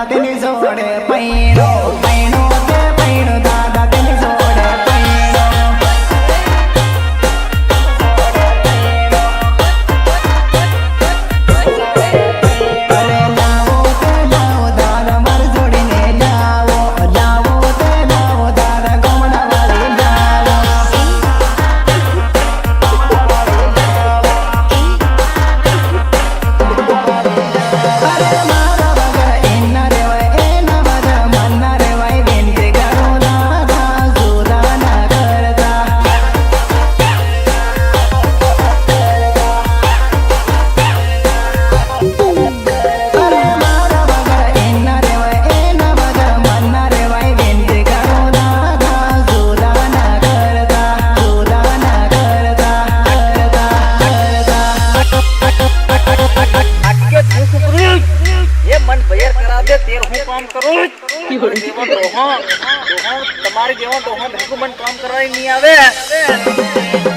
દાદા તેની જોડે પૈણો પૈણો તે પૈણો દાદા તેની જોડે પૈણો અરે લાવો તે લાવો દાદા માર જોડીને લાવો લાવો તે લાવો દાદા ગમણા વાળી લાવો અરે મારા વગર એના રેવાય એના બધા મનના રેવાય વિનંતી કરું દાદા જુદા ના કરતા અરે મારા વગર એના રેવાય એના બધા મનના રેવાય વિનંતી કરું દાદા જુદા ના કરતા જુદા ના કરતા आगे तू सुपरी ये मन बयर करा दे तेर हूं काम करो देवा दोहा तुम्हारे जेवा दोहा धरको मन काम कराई नहीं आवे